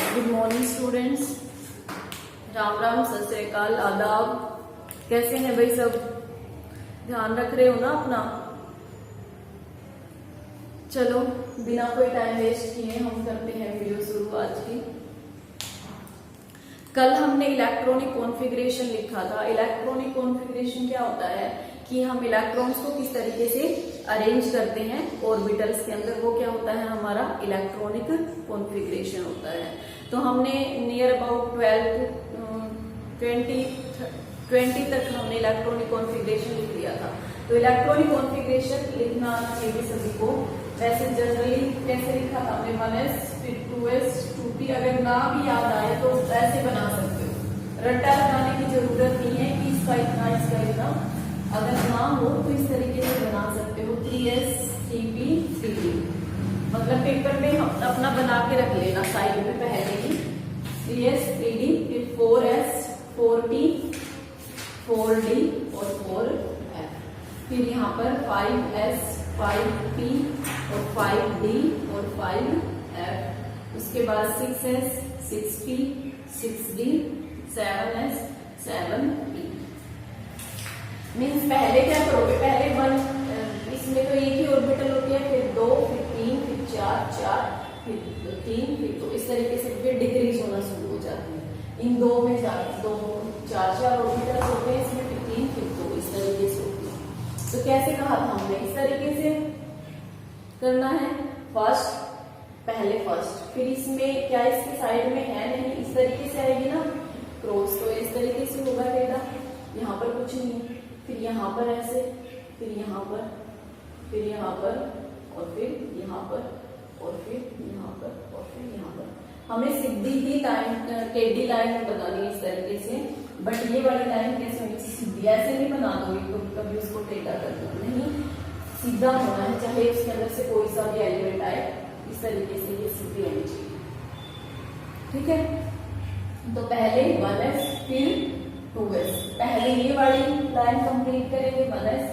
Good morning students, Ram Ram, सत श्री अकाल, आदाब। कैसे हैं भाई सब? ध्यान रख रहे हो ना अपना? चलो बिना कोई टाइम वेस्ट किए हम करते हैं वीडियो शुरू आज की। कल हमने इलेक्ट्रॉनिक कॉन्फ़िगरेशन लिखा था। इलेक्ट्रॉनिक कॉन्फ़िगरेशन क्या होता है कि हम इलेक्ट्रॉन्स को किस तरीके से अरेंज करते हैं ऑर्बिटल्स के अंदर, वो क्या होता है हमारा इलेक्ट्रॉनिक कॉन्फ़िगरेशन होता है। तो हमने नियर अबाउट 20 तक हमने इलेक्ट्रॉनिक कॉन्फ़िगरेशन लिख लिया था। तो इलेक्ट्रॉनिक कॉन्फ़िगरेशन लिखना आना चाहिए सभी को। वैसे जनरली कैसे लिखा था हमने 1s फिर 2s 2p, अगर ना भी याद आए तो ऐसे बना सकते हो। रट्टा लगाने की जरूरत नहीं है कि इसका इतना इसका इतना, अगर ना हो तो इस तरीके से बना सकते हो 3s 3p 3d। मतलब पेपर में हम अपना बना के रख लेना साइड में पहले ही 3s 3d, फिर 4s 4p 4d और 4f, फिर यहाँ पर 5s 5p और 5d और 5f, उसके बाद 6s 6p 6d 7s 7p। Means पहले क्या करोगे, पहले 1, इसमें तो एक ही ऑर्बिटल होती है, फिर 2 फिर 3 फिर 4 फिर 3 फिर 2, इस तरीके से फिर डिक्रीज होना शुरू हो जाती है। इन दो में 4 ऑर्बिटल्स होते हैं, इसमें फिर 3 फिर 2, इस तरीके से होती है। तो कैसे कहा था हमने, इस तरीके से करना है। फर्स्ट पहले फर्स्ट, फिर इसमें क्या इसके साइड में है नहीं, इस तरीके से आएगी ना क्रॉस, तो इस तरीके से होगा बेटा। यहाँ पर कुछ नहीं, फिर यहाँ पर ऐसे, फिर यहाँ पर, फिर यहाँ पर और फिर यहाँ पर और फिर यहाँ पर और फिर यहाँ पर। हमें सीधी ही लाइन टेढ़ी लाइन बनानी है इस तरीके से, बट ये वाली लाइन कैसे होनी चाहिए, सीधी ऐसे नहीं बना दोगे कभी कभी उसको टेढ़ा कर दो, नहीं सीधा होना है, चाहे उसके अंदर से कोई सा भी एलिमेंट आए, इस तरीके से ये सीधी होनी चाहिए। ठीक है, तो पहले 1s फिर 2s, पहले ये वाली लाइन कंप्लीट करेंगे 1s,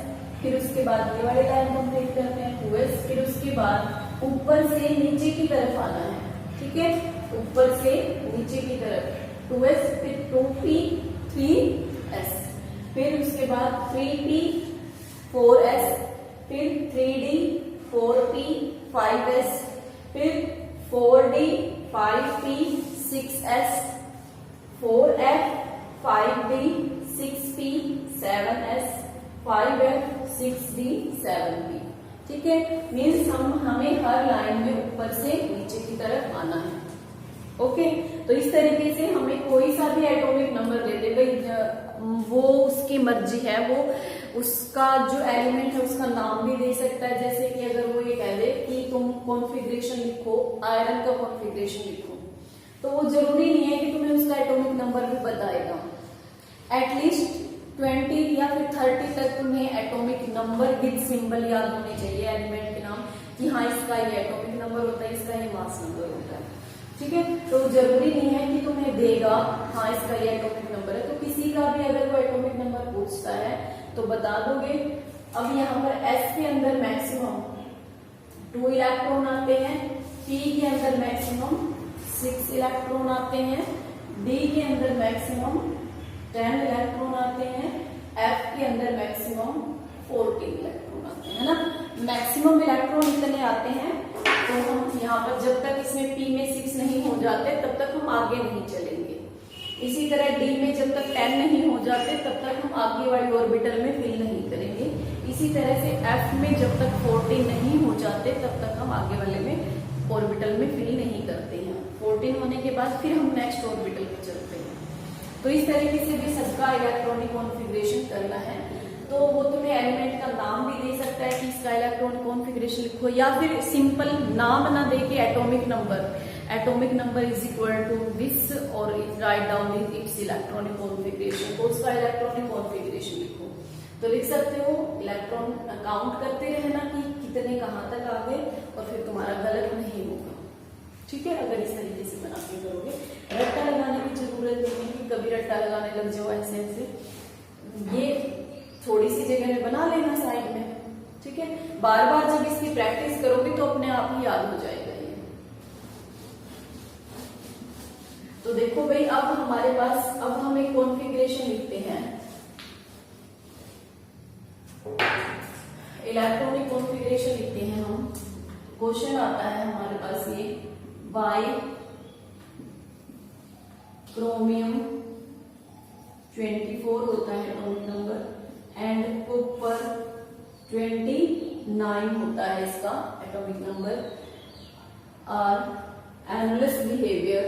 फिर उसके बाद ये वाली लाइन कंप्लीट करते हैं 2s, फिर उसके बाद ऊपर से नीचे की तरफ आना है। ठीक है, ऊपर से नीचे की तरफ 2s फिर 2p 3s, फिर उसके बाद 3p 4s, फिर 3d 4p 5s, फिर 4d 5p 6s, 4f 5d 6p 7s, 5f 6d 7p। ठीक है, मीन्स हमें हर लाइन में ऊपर से नीचे की तरफ आना है। ओके, तो इस तरीके से हमें कोई सा भी एटॉमिक नंबर दे दे भाई, वो उसकी मर्जी है, वो उसका जो एलिमेंट है उसका नाम भी दे सकता है। जैसे कि अगर वो ये कह दे कि तुम कॉन्फ़िगरेशन लिखो, आयरन का कॉन्फ़िगरेशन लिखो, तो वो जरूरी नहीं है कि तुम्हें उसका एटॉमिक नंबर भी बताएगा। एटलीस्ट 20 या फिर 30 तक तुम्हें एटॉमिक नंबर विद सिंबल याद होने चाहिए एलिमेंट के नाम, कि हाँ इसका ये एटॉमिक नंबर होता है, इसका ये मास नंबर होता है। ठीक है, तो जरूरी नहीं है कि तुम्हें देगा हाँ इसका ये एटॉमिक नंबर है, तो किसी का भी अगर वो एटॉमिक नंबर पूछता है तो बता दोगे। अब यहाँ पर S के अंदर मैक्सिमम 2 इलेक्ट्रॉन आते हैं, P के अंदर मैक्सिमम 6 इलेक्ट्रॉन आते हैं, D के अंदर मैक्सिमम 10 इलेक्ट्रॉन आते हैं, F के अंदर मैक्सिमम 14 इलेक्ट्रॉन आते हैं, है ना। मैक्सिमम इलेक्ट्रॉन इतने आते हैं, तो हम यहाँ पर जब तक इसमें P में 6 नहीं हो जाते तब तक हम आगे नहीं चलेंगे। इसी तरह D में जब तक 10 नहीं हो जाते तब तक हम आगे वाली ऑर्बिटल में फिल नहीं करेंगे। इसी तरह से F में जब तक 14 नहीं हो जाते तब तक हम आगे वाले में ऑर्बिटल में फिल नहीं करते हैं। 14 होने के बाद फिर हम नेक्स्ट ऑर्बिटल पे चलते हैं। तो इस तरीके से भी सबका इलेक्ट्रॉनिक कॉन्फ़िगरेशन करना है। तो वो तुम्हें एलिमेंट का नाम भी दे सकता है कि इसका इलेक्ट्रॉनिक कॉन्फ़िगरेशन लिखो, या फिर सिंपल नाम ना दे के atomic number is equal to this और write down its electronic configuration, तो उसका इलेक्ट्रॉनिक कॉन्फ़िगरेशन लिखो। तो लिख सकते हो, इलेक्ट्रॉन काउंट करते रहना कि कितने कहाँ तक आ गए, और फिर तुम्हारा गलत नहीं होगा। ठीक है, अगर इस तरीके से बना के करोगे, रट्टा लगाने की जरूरत नहीं है कि कभी रट्टा लगाने लग जाओ ऐसे ऐसे। ये थोड़ी सी जगह में बना लेना साइड में। ठीक है, बार बार जब इसकी प्रैक्टिस करोगे तो अपने आप ही याद हो जाएगा ये। तो देखो भाई, अब हमारे पास, अब हम एक कॉन्फ़िगरेशन लिखते हैं, इलेक्ट्रॉनिक कॉन्फ़िगरेशन लिखते हैं हम। क्वेश्चन आता है हमारे पास ये, बाई क्रोमियम 24 होता है एटॉमिक नंबर एंड कॉपर 29 होता है इसका atomic number, or anomalous behaviour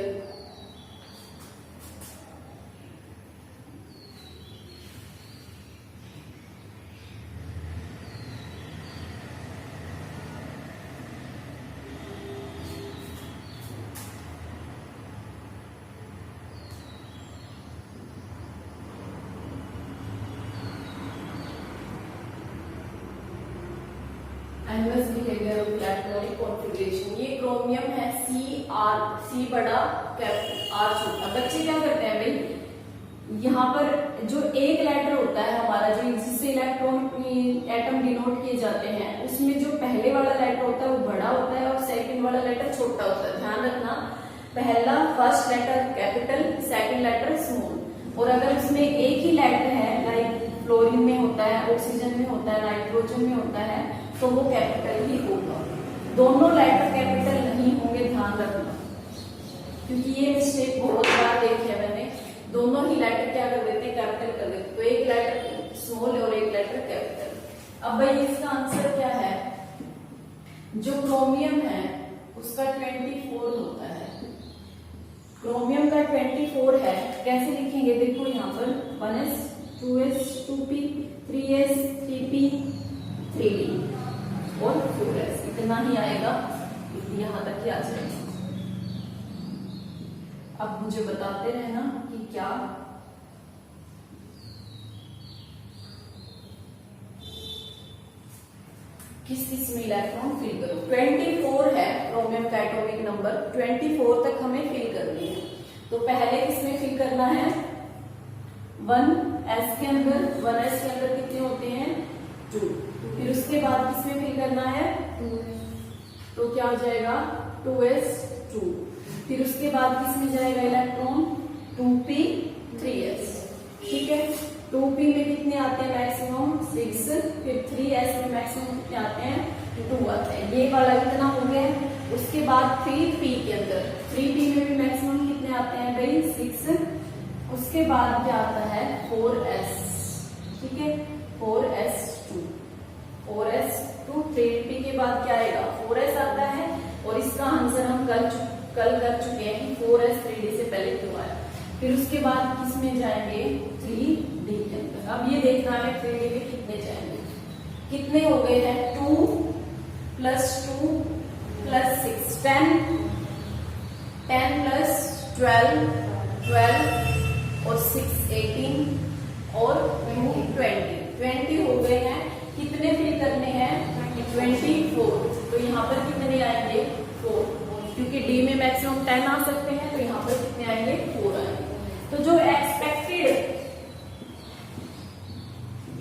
anomalous behaviour of electronic configuration. ये क्रोमियम है, सी बड़ा, आर छोटा। बच्चे क्या करते हैं भाई, यहाँ पर जो एक लेटर होता है हमारा, जो जिससे इलेक्ट्रॉन एटम डिनोट किए जाते हैं, उसमें जो पहले वाला लेटर होता है वो बड़ा होता है और सेकंड वाला लेटर छोटा होता है। ध्यान रखना, पहला first letter capital, second letter small. और अगर उसमें एक ही लेटर है, लाइक फ्लोरीन में होता है, ऑक्सीजन में होता है, नाइट्रोजन में होता है, तो वो कैपिटल ही होगा। दोनों लेटर कैपिटल नहीं होंगे, ध्यान रखना, क्योंकि ये मिस्टेक बहुत बार देखी है मैंने। दोनों ही लेटर क्या कर देते हैं, कैपिटल कर देते, तो एक लेटर स्मॉल और एक लेटर कैपिटल। अब भाई इसका आंसर क्या है, जो क्रोमियम है उसका 24 होता है, क्रोमियम का 24 है। कैसे लिखेंगे, देखो यहाँ पर 1s 2s 2p 3s 3p 3d और 4s, इतना ही आएगा, यहाँ तक ही आ जाएगा। अब मुझे बताते रहना कि क्या किस किस में इलेक्ट्रॉन फिल करो। 24 है क्रोमियम का एटॉमिक नंबर, 24 तक हमें फिल करनी है। तो पहले किसमें फिल करना है, 1s के अंदर, 1s के अंदर कितने होते हैं 2। फिर उसके बाद किसमें फिल करना है 2s, तो क्या हो जाएगा 2s 2। फिर उसके बाद किसमें जाएगा इलेक्ट्रॉन 2p 3s, ठीक है। 2p में कितने आते हैं मैक्सिमम 6, फिर 3s में मैक्सिमम कितने आते हैं 2 आते हैं, ये वाला कितना हो गया। उसके बाद फिर p के अंदर 3p में भी मैक्सिमम कितने आते हैं भाई 6। उसके बाद क्या आता है 4s, ठीक है, 4s2, 4s2। 3p के बाद क्या आएगा 4s आता है, और इसका आंसर हम कल कर चुके हैं कि 4s 3d से पहले क्यों आया। फिर उसके बाद किस में जाएंगे 3d के अंदर। अब ये देखना है 3d में कितने जाएंगे, कितने हो गए हैं 2 + 2 + 6 10, 10 + 12 12 और 6 18 और 20 हो गए हैं। कितने फिल करने हैं 24, तो यहाँ पर कितने आएंगे 4, क्योंकि डी में मैक्सिमम 10 आ सकते हैं, तो यहाँ पर कितने आएंगे 4 आएंगे। तो जो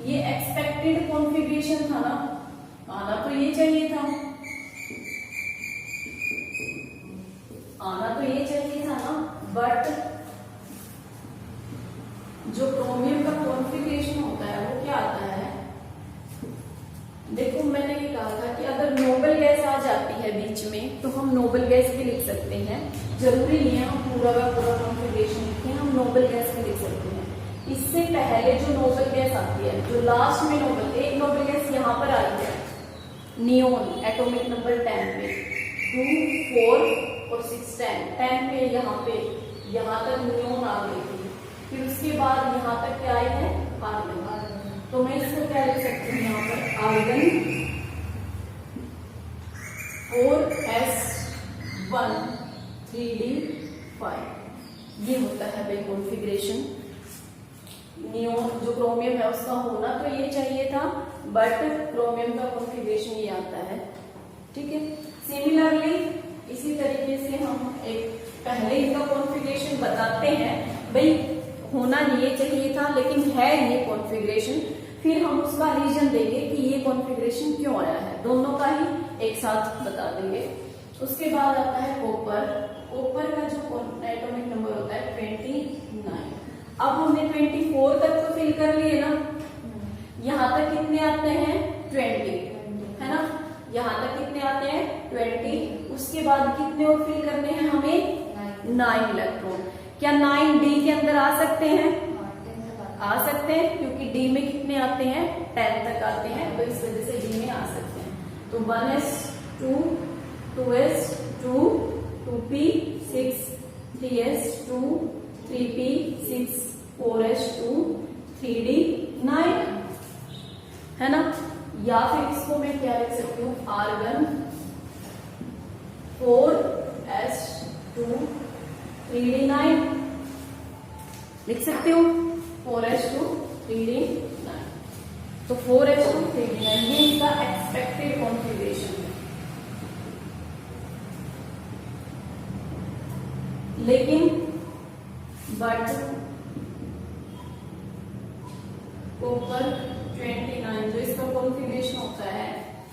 ये एक्सपेक्टेड कॉन्फ़िगरेशन था ना, आना तो ये चाहिए था, आना तो ये चाहिए था ना, बट जो क्रोमियम का कॉन्फ़िगरेशन होता है वो क्या आता है। देखो मैंने ये कहा था कि अगर नोबल गैस आ जाती है बीच में तो हम नोबल गैस भी लिख सकते हैं, जरूरी नहीं है हम पूरा का पूरा कॉन्फ़िगरेशन लिखें, हम नोबल गैस भी लिख सकते हैं। इससे पहले जो नोबल गैस आती है, जो लास्ट में एक नोबल गैस यहाँ पर आई है, नियोन एटॉमिक नंबर 10 पे 2 4 और 6 10 पे यहाँ तक नियोन आ गई थी। फिर उसके बाद यहाँ तक क्या आई है आर्गन, तो मैं इसको क्या लिख सकती हूँ यहाँ पर आर्गन 4s1 3d5, ये होता है भाई कॉन्फ़िगरेशन। नियोन जो क्रोमियम है उसका होना तो ये चाहिए था, बट क्रोमियम का कॉन्फ़िगरेशन ये आता है, ठीक है। सिमिलरली इसी तरीके से हम एक पहले इनका कॉन्फ़िगरेशन बताते हैं, भाई होना ये चाहिए था लेकिन है ये कॉन्फ़िगरेशन, फिर हम उसका रीजन देंगे कि ये कॉन्फ़िगरेशन क्यों आया है, दोनों का ही एक साथ बता देंगे। उसके बाद आता है कॉपर। कॉपर का जो एटॉमिक नंबर होता अब हमने 24 तक तो फिल कर लिए ना, यहाँ तक कितने आते हैं 20, है ना, यहाँ तक कितने आते हैं 20। उसके बाद कितने और फिल करने हैं हमें 9 इलेक्ट्रॉन। क्या 9 डी के अंदर आ सकते हैं? आ सकते हैं, क्योंकि डी में कितने आते हैं 10 तक आते हैं, तो इस वजह से डी में आ सकते हैं। तो 1s2, 2s2, 2p 6, 3s2, 3p 6, 4s2, 3d 9, है ना। या फिर इसको मैं क्या लिख सकती हूँ, आर्गन 4s2, 3d 9 लिख सकते हो, 4s2, 3d 9। तो 4s2, 3d 9 ये इसका एक्सपेक्टेड कॉन्फ़िगरेशन है। लेकिन बट कॉपर 29 जो इसका कॉन्फ़िगरेशन होता है,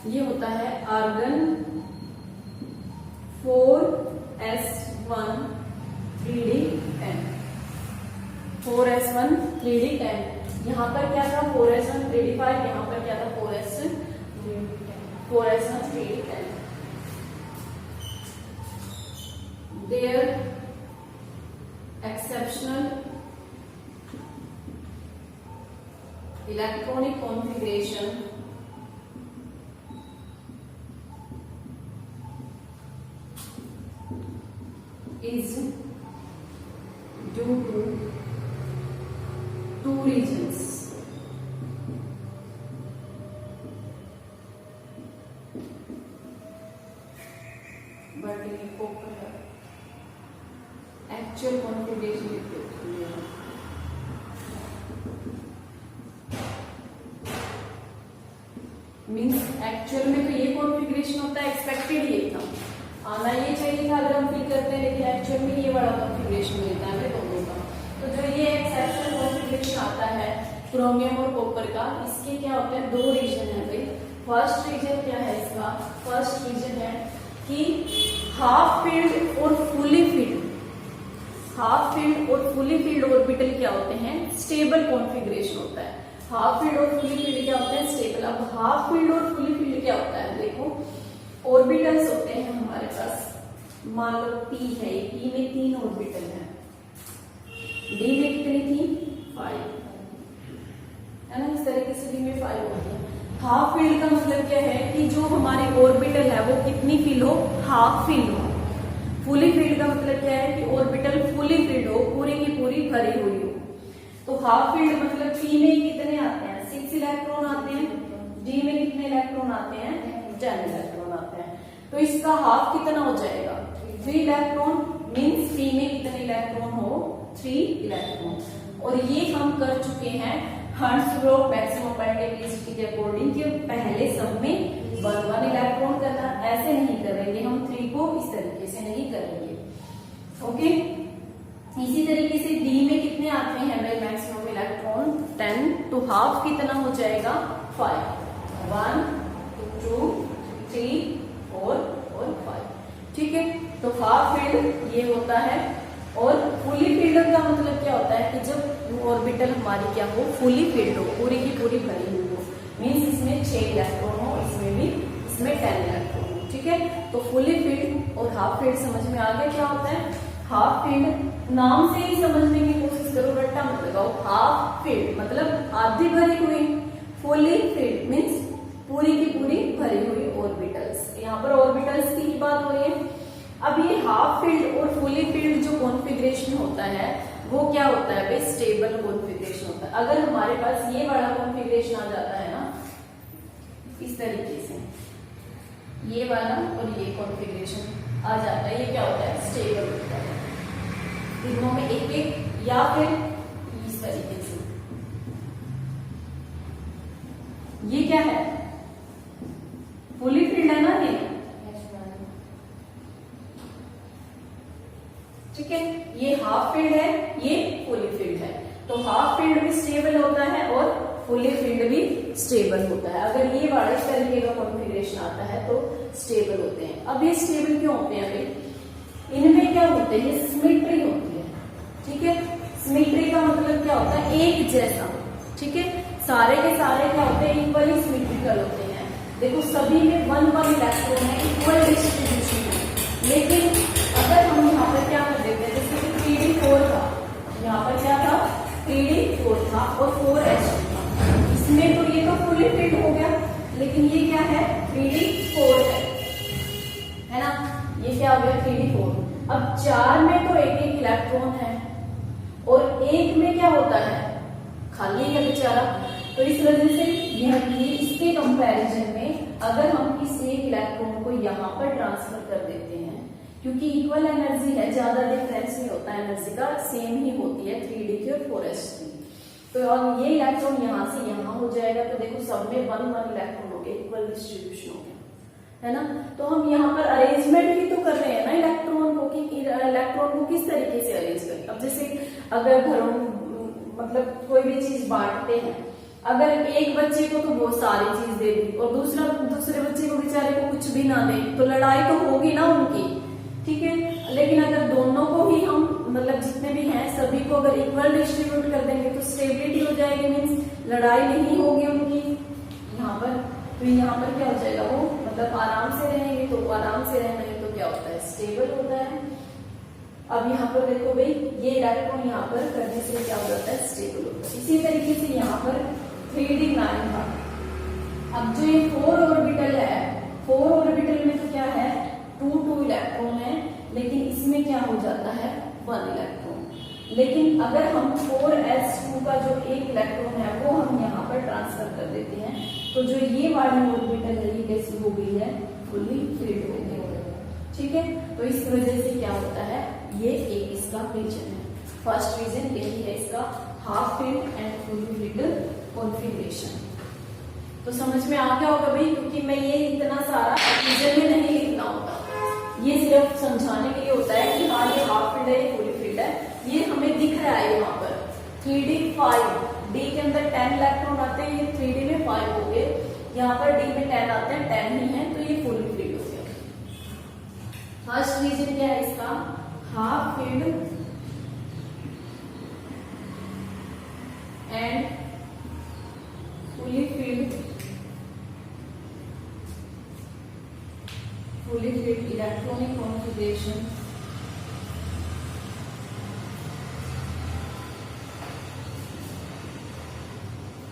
ये होता है argon 4s1, 3d 10, 4s1, 3d 10। यहाँ पर क्या था 4s1, 3d 5, यहाँ पर क्या था 4s1, 3d 10। Their exceptional electronic configuration is due to 2 reasons. But in actual configuration means actual में तो ये कॉन्फ़िगरेशन होता है, एक्सपेक्टेड ये था, आना ये चाहिए था अगर हम फिल करते हैं, लेकिन एक्चुअल में ये बड़ा कॉन्फ़िगरेशन मिलता है हमें दोनों का। तो जो ये एक्सेप्शनल कॉन्फ़िगरेशन आता है क्रोमियम और कॉपर का, इसके क्या होते हैं 2 रीजन है भाई। फर्स्ट रीजन क्या है इसका, फर्स्ट रीजन है कि हाफ फील्ड और फुली फील्ड, हाफ फील्ड और फुली फील्ड ऑर्बिटल क्या होते हैं, स्टेबल कॉन्फ़िगरेशन होता है। हाफ फील्ड और फुली फील्ड क्या होते हैं, स्टेबल। अब हाफ फील्ड और फुली फील्ड क्या होता है, देखो ऑर्बिटल्स होते हैं हमारे पास, मान लो P है, P में 3 ऑर्बिटल है, D में कितनी थी 5, है ना, इस तरीके से D में 5 होती है। हाफ फील्ड का मतलब क्या है कि जो हमारी ऑर्बिटल है वो कितनी फील हो, हाफ फील हो। फुली फील्ड का मतलब क्या है कि ऑर्बिटल फुली फील्ड हो, पूरी की पूरी भरी हुई हो। तो हाफ फील्ड मतलब P में कितने आते हैं 6 इलेक्ट्रॉन आते हैं, D में कितने इलेक्ट्रॉन आते हैं 10 इलेक्ट्रॉन आते हैं। तो इसका हाफ कितना हो जाएगा 3 इलेक्ट्रॉन, मीन्स P में कितने इलेक्ट्रॉन हो 3 इलेक्ट्रॉन। और ये हम कर चुके हैं हर्ट्ज़बर्ग मैक्सिमम परमिटिविटी के अकॉर्डिंग कि पहले सब में 1 इलेक्ट्रॉन करना, ऐसे नहीं करेंगे हम 3 को, इस तरीके से नहीं करेंगे। ओके, इसी तरीके से D में कितने आते हैं भाई मैक्सिमम इलेक्ट्रॉन 10, तो हाफ कितना हो जाएगा 5, 1 2 3 4 और 5, ठीक है। तो हाफ फील्ड ये होता है, और फुली फील्ड का मतलब क्या होता है कि जब ऑर्बिटल हमारी क्या हो, फुली फील्ड हो, पूरी की पूरी भरी हुई हो, मीन्स इसमें 6 इलेक्ट्रॉन हो, इसमें भी, इसमें 10 इलेक्ट्रॉन हो, ठीक है। तो फुली फील्ड और हाफ फील्ड समझ में आ गया क्या होता है। हाफ फील्ड नाम से ही समझने की कोशिश करो, रट्टा मत लगाओ। हाफ फील्ड मतलब आधी भरी हुई, फुली फील्ड मीन्स पूरी की पूरी भरी हुई ऑर्बिटल्स। यहाँ पर ऑर्बिटल्स की बात हो रही है। अब ये हाफ फील्ड और फुली फील्ड जो कॉन्फ़िगरेशन होता है वो क्या होता है भाई, स्टेबल कॉन्फ़िगरेशन होता है। अगर हमारे पास ये वाला कॉन्फ़िगरेशन आ जाता है ना इस तरीके से, ये वाला और ये कॉन्फ़िगरेशन आ जाता है, ये क्या होता है स्टेबल होता है। तीनों में एक एक, या फिर इस तरीके से, ये क्या है फुली फील्ड है ना ये, ठीक है। ये हाफ फील्ड है, ये फुली फील्ड है। तो हाफ फील्ड भी स्टेबल होता है और फुली फील्ड भी स्टेबल होता है। अगर ये वाला इस तरीके का कॉन्फ़िगरेशन आता है तो स्टेबल होते हैं। अब ये स्टेबल क्यों होते हैं भाई, इनमें क्या होते हैं, सिमेट्री होती है, ठीक है। सिमेट्री का मतलब एक जैसा, ठीक है। सारे के सारे क्या होते हैं, इक्वली सिमेट्रिकल होते हैं। देखो सभी में 1 इलेक्ट्रॉन है, इक्वल डिस्ट्रीब्यूशन है। लेकिन अगर हम यहाँ पर क्या कर देते हैं, जैसे कि 3d4 था, यहाँ पर क्या था 3d4 था और 4s2 था, इसमें तो ये तो फुली फिट हो गया, लेकिन ये क्या है 3d4 है ना, ये क्या हो गया 3d4। अब 4 में तो एक एक इलेक्ट्रॉन है और एक में क्या होता है, खाली है बेचारा। तो इस वजह से ये इसके कंपैरिजन में अगर हम इस एक इलेक्ट्रॉन को यहाँ पर ट्रांसफर कर देते हैं, क्योंकि इक्वल एनर्जी है, ज्यादा डिफरेंस नहीं होता, एनर्जी का सेम ही होती है 3d की और 4s2। तो और ये इलेक्ट्रॉन यहाँ से यहाँ हो जाएगा, तो देखो सब में 1 इलेक्ट्रॉन हो गया, इक्वल डिस्ट्रीब्यूशन हो गया, है ना। तो हम यहाँ पर अरेंजमेंट भी तो कर रहे हैं ना इलेक्ट्रॉन को, कि इलेक्ट्रॉन को किस तरीके से अरेंज करें। अब जैसे अगर घरों मतलब कोई भी चीज बांटते हैं, अगर एक बच्चे को तो बहुत सारी चीज दे दी और दूसरे बच्चे को बेचारे को कुछ भी ना दे, तो लड़ाई तो होगी ना उनकी, ठीक है। लेकिन अगर दोनों को ही हम मतलब जितने भी हैं सभी को अगर इक्वल डिस्ट्रीब्यूट कर देंगे तो स्टेबिलिटी हो जाएगी, मीन्स लड़ाई नहीं होगी उनकी यहाँ पर। तो यहाँ पर क्या हो जाएगा, वो मतलब आराम से रहेंगे, तो आराम से रहना है तो क्या होता है, स्टेबल होता है। अब यहाँ पर देखो भाई, ये इलेक्ट्रॉन यहाँ पर करने से क्या हो जाता है, स्टेबल होता है। इसी तरीके से यहाँ पर 3d9 था। अब जो ये 4 ऑर्बिटल है, 4 ऑर्बिटल में तो क्या है 2 इलेक्ट्रॉन है, लेकिन इसमें क्या हो जाता है 1 इलेक्ट्रॉन। लेकिन अगर हम 4s2 का जो एक इलेक्ट्रॉन है वो हम यहाँ पर ट्रांसफर कर देते हैं, तो जो ये वाली ऑर्बिटल है ये कैसी हो गई है, फुली फिल्ड हो गई है, ठीक है। तो इस वजह से क्या होता है, ये एक इसका रीजन है, फर्स्ट रीजन यही है इसका, half filled and fully filled configuration. तो समझ में आ गया होगा भाई, क्योंकि मैं ये इतना सारा रीजन में नहीं लिखना होता, ये सिर्फ समझाने के लिए होता है कि हाँ ये हाफ फील्ड है, ये फुली फील्ड है। ये हमें दिख रहा है यहाँ पर 3d5, d के अंदर 10 इलेक्ट्रॉन आते हैं, ये 3d में 5 हो गए, यहाँ पर d में 10 आते हैं, 10 ही है, तो ये फुली फील्ड हो गया। फर्स्ट रीजन क्या है इसका, half field and fully filled electronic configuration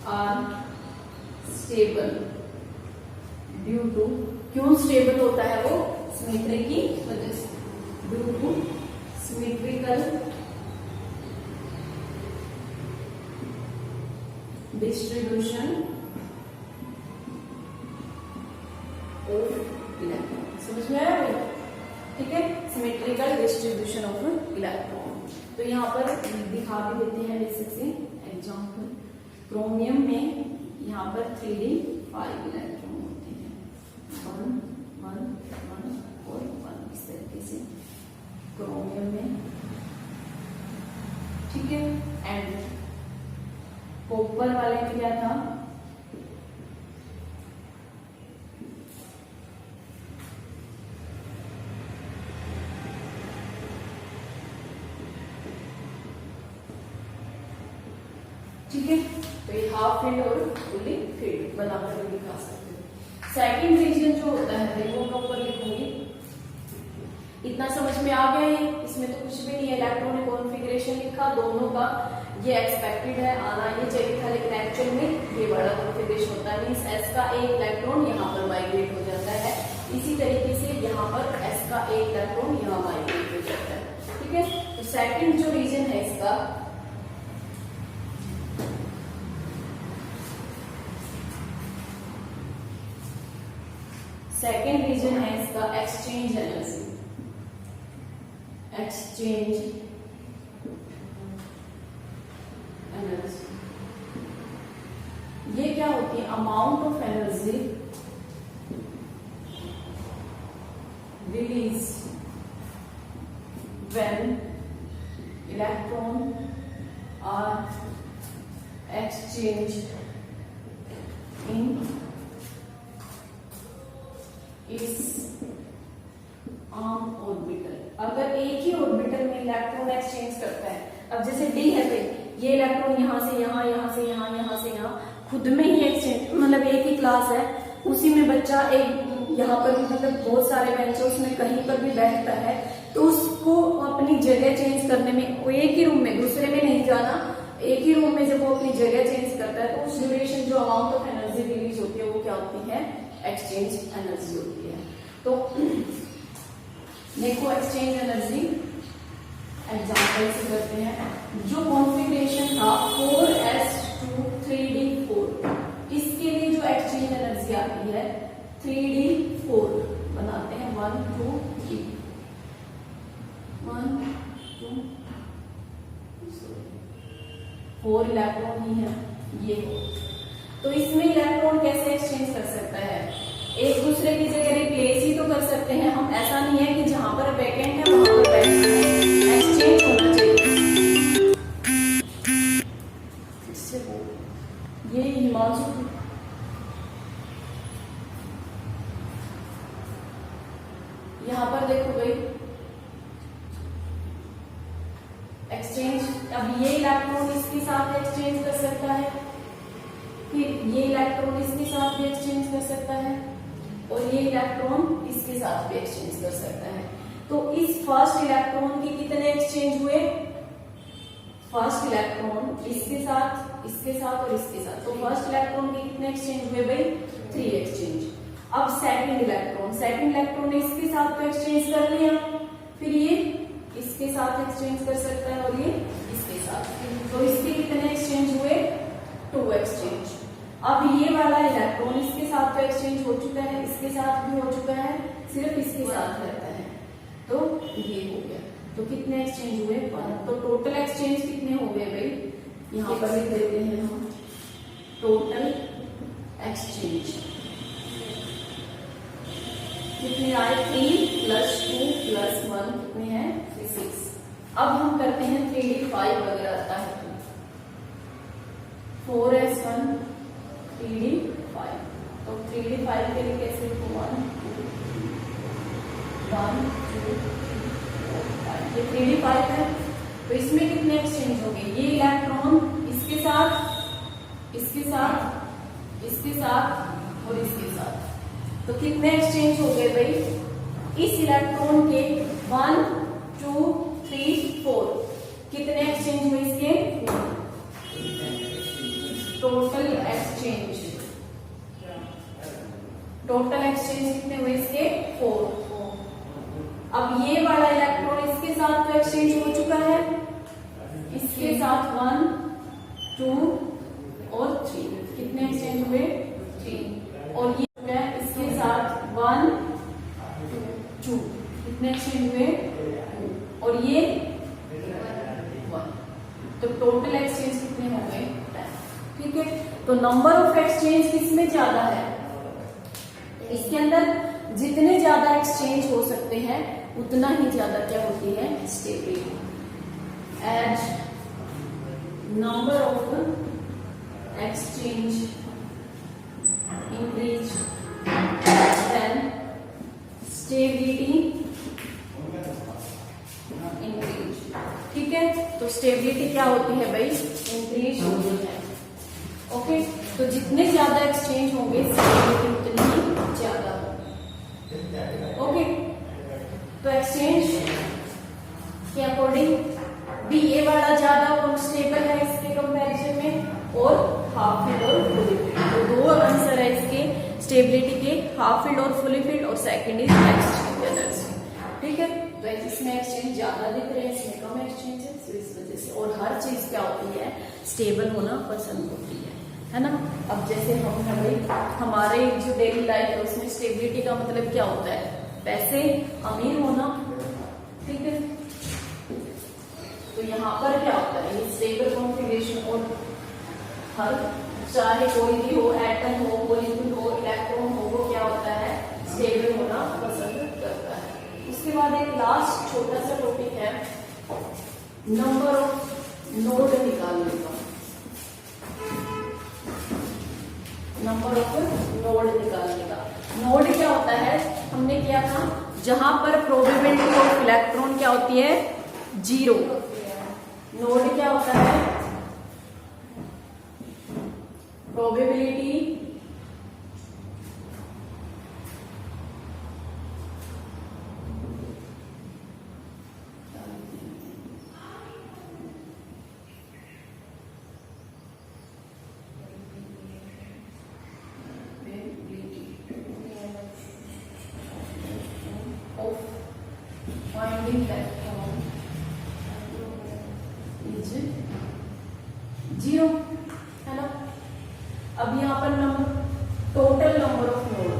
are stable due to, क्यों स्टेबल होता है वो, सिमेट्री की वजह से, due two symmetrical distribution of electron. समझ में आया भाई, ठीक है, सिमेट्रिकल डिस्ट्रीब्यूशन ऑफ इलेक्ट्रॉन। तो यहाँ पर दिखा भी देते हैं बेसिक से एग्जांपल। क्रोमियम में यहाँ पर 3d5 इलेक्ट्रॉन होते हैं, 1 1 1 और 1, इस तरीके से क्रोमियम में, ठीक है। एंड कॉपर वाले में क्या था, ठीक है। तो ये हाफ फील्ड और फुली फील्ड बनाकर भी दिखा सकते हो। सेकंड रीजन जो होता है देखो मैं ऊपर लिखूंगी, इतना समझ में आ गया है, इसमें तो कुछ भी नहीं है, इलेक्ट्रॉनिक कॉन्फ़िगरेशन लिखा दोनों का, ये एक्सपेक्टेड है, आना ये चाहिए था, लेकिन एक्चुअल में ये बड़ा कॉन्फ़िगरेशन होता है, मींस s का एक इलेक्ट्रॉन यहाँ पर माइग्रेट हो जाता है, इसी तरीके से यहाँ पर s का एक इलेक्ट्रॉन यहाँ माइग्रेट हो जाता है, ठीक है। तो सेकंड जो रीजन है इसका, सेकेंड रीजन है इसका एक्सचेंज एनर्जी, एक्सचेंज एनर्जी। ये क्या होती है, amount of energy release when electron are exchange in इस आर्म ऑर्बिटल। अगर एक ही ऑर्बिटल में इलेक्ट्रॉन एक्सचेंज करता है, अब जैसे डी है भाई, ये इलेक्ट्रॉन यहाँ से यहाँ, यहाँ से यहाँ, यहाँ से यहाँ खुद में ही एक्सचेंज, मतलब एक ही क्लास है उसी में बच्चा एक यहाँ पर भी मतलब बहुत सारे बेंच है उसमें कहीं पर भी बैठता है तो उसको अपनी जगह चेंज करने में, वो एक ही रूम में दूसरे में नहीं जाना, एक ही रूम में जब वो अपनी जगह चेंज करता है तो उस ड्यूरेशन जो अमाउंट ऑफ एनर्जी रिलीज होती है वो क्या होती है, एक्सचेंज एनर्जी होती है। तो देखो एक्सचेंज एनर्जी एग्जाम्पल से करते हैं। जो कॉन्फ़िगरेशन था 4s2 3d4, इसके लिए जो एक्सचेंज एनर्जी आती है 3d4 बनाते हैं 1 2 3 1 2 4 इलेक्ट्रॉन ही है ये। तो इसमें इलेक्ट्रॉन कैसे एक्सचेंज कर सकता है, एक दूसरे की जगह रिप्लेस ही तो कर सकते हैं हम, ऐसा नहीं है कि जहां पर वैकेंट है वहां पर बैठना है, एक्सचेंज होना चाहिए। इससे वो ये हिमांशु यहाँ पर देखो भाई एक्सचेंज, अब ये इलेक्ट्रॉन इसके साथ एक्सचेंज कर सकता है, फिर ये इलेक्ट्रॉन इसके साथ भी एक्सचेंज कर सकता है और ये इलेक्ट्रॉन इसके साथ भी एक्सचेंज कर सकता है। तो इस फर्स्ट इलेक्ट्रॉन के कितने एक्सचेंज हुए, फर्स्ट इलेक्ट्रॉन इसके साथ, इसके साथ और इसके साथ, तो फर्स्ट इलेक्ट्रॉन के कितने एक्सचेंज हुए भाई 3 एक्सचेंज। अब सेकंड इलेक्ट्रॉन ने इसके साथ तो एक्सचेंज कर लिया, फिर ये इसके साथ एक्सचेंज कर सकता है और ये इसके साथ, तो इसके कितने एक्सचेंज हुए 2 एक्सचेंज। अब ये वाला इलेक्ट्रॉन इसके साथ तो एक्सचेंज हो चुका है, इसके साथ भी हो चुका है, सिर्फ इसके साथ रहता है तो ये हो गया। तो कितने एक्सचेंज हुए 1, तो टोटल एक्सचेंज कितने हो गए भाई, यहाँ पर लिख देते हैं हम टोटल एक्सचेंज कितने आए 3 + 2 + 1 कितने हैं 6। अब हम करते हैं 3d5 अगर आता है तो 4s1 3d5, तो 3d5 के लिए कैसे लिखो 1 2 3 4 5, ये 3d5 है। तो इसमें कितने एक्सचेंज होंगे, ये इलेक्ट्रॉन इसके साथ, इसके साथ, इसके साथ और इसके साथ, तो कितने एक्सचेंज हो गए भाई, इस इलेक्ट्रॉन के 1 2 3 4 कितने एक्सचेंज हुए इसके, टोटल एक्सचेंज, टोटल एक्सचेंज कितने हुए इसके 4। अब ये वाला इलेक्ट्रॉन इसके साथ तो एक्सचेंज हो चुका है, इसके साथ 1 2 और 3 कितने एक्सचेंज हुए 3, और ये इसके साथ 1 2 कितने एक्सचेंज हुए 2 और ये 1, तो टोटल एक्सचेंज कितने हो गए 10। ठीक है, तो नंबर ऑफ एक्सचेंज किसमें ज्यादा है, इसके अंदर जितने ज्यादा एक्सचेंज हो सकते हैं उतना ही ज्यादा क्या होती है stability. As number of exchange increase then stability increase. ठीक है, तो स्टेबिलिटी क्या होती है भाई इंक्रीज होती है। ओके, तो जितने ज्यादा एक्सचेंज होंगे स्टेबिलिटी उतनी ही ज्यादा होगी। ओके, तो एक्सचेंज के अकॉर्डिंग भी ये वाला ज्यादा अनस्टेबल है इसके कंपैरिजन में, और हाफ फील्ड और फुली फील्ड, तो 2 आंसर है इसके स्टेबिलिटी के, हाफ फील्ड और फुली फील्ड, और सेकंड इज एक्सचेंज एनर्जी। ठीक है, तो इसमें एक्सचेंज ज्यादा दिख रहे हैं, इसमें कम एक्सचेंज है, तो इस वजह से, और हर चीज क्या होती है स्टेबल होना पसंद होती है ना। अब जैसे हम है भाई हमारे जो डेली लाइफ है उसमें स्टेबिलिटी का मतलब क्या होता है, पैसे अमीर होना। ठीक है, तो यहाँ पर क्या होता है ये स्टेबल कॉन्फ़िगरेशन, और हर चाहे कोई भी हो, एटम हो, मॉलिक्यूल हो, इलेक्ट्रॉन हो, वो क्या होता है स्टेबल होना पसंद करता है। उसके बाद एक लास्ट छोटा सा टॉपिक है नंबर ऑफ नोड निकालने का, नंबर ऑफ नोड निकालने का। नोड क्या होता है, हमने किया था जहां पर प्रोबेबिलिटी ऑफ इलेक्ट्रॉन क्या होती है 0, नोड क्या होता है probability of finding electron is 0, है ना। अब यहाँ पर total number of node,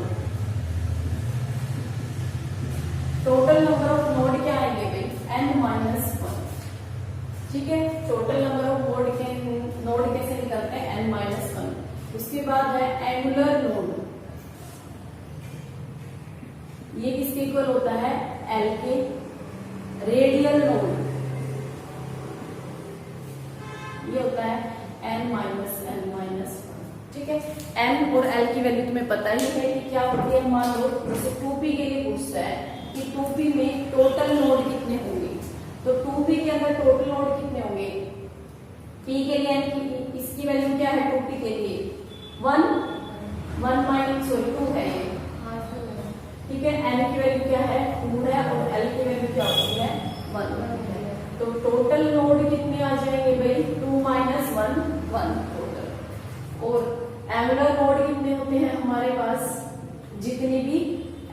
total number of node क्या आएंगे भाई, n-1, ठीक है। टोटल नंबर ऑफ नोड कैसे निकलते हैं, n-1। उसके बाद है एंगुलर नोड, ये किसके इक्वल होता है, L के। रेडियल नोड ये होता है n-1, ठीक है। n और L की वैल्यू तुम्हें पता ही है कि क्या होती है। मान लो जैसे 2p के लिए पूछता है कि 2p में टोटल नोड कितने होंगे, तो 2p के अंदर टोटल नोड कितने होंगे, p के लिए n इसकी वैल्यू क्या है 2p के लिए 2 है ये, ठीक है। n की वैल्यू क्या है 2 है और l की वैल्यू क्या होती है 1। तो टोटल नोड कितने आ जाएंगे भाई 2 - 1 टोटल। और एंगुलर नोड कितने होते हैं हमारे पास, जितनी भी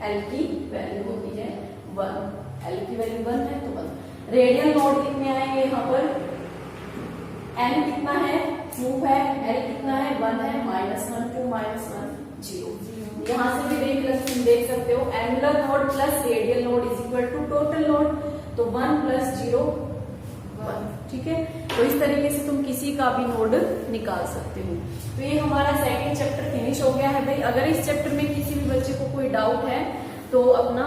l की वैल्यू होती है 1, l की वैल्यू 1 है तो 1। रेडियल नोड कितने आएंगे यहाँ पर, n कितना है 2 है, l कितना है 1 है, -1 2 - 1 0। यहाँ से भी देख सकते हो angular node plus radial node is equal to total node, तो 1 + 0 1, ठीक है। तो इस तरीके से तुम किसी का भी नोड निकाल सकते हो। तो ये हमारा सेकंड चैप्टर फिनिश हो गया है भाई। अगर इस चैप्टर में किसी भी बच्चे को कोई डाउट है तो अपना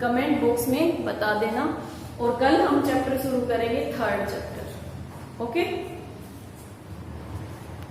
कमेंट बॉक्स में बता देना, और कल हम चैप्टर शुरू करेंगे थर्ड चैप्टर। ओके।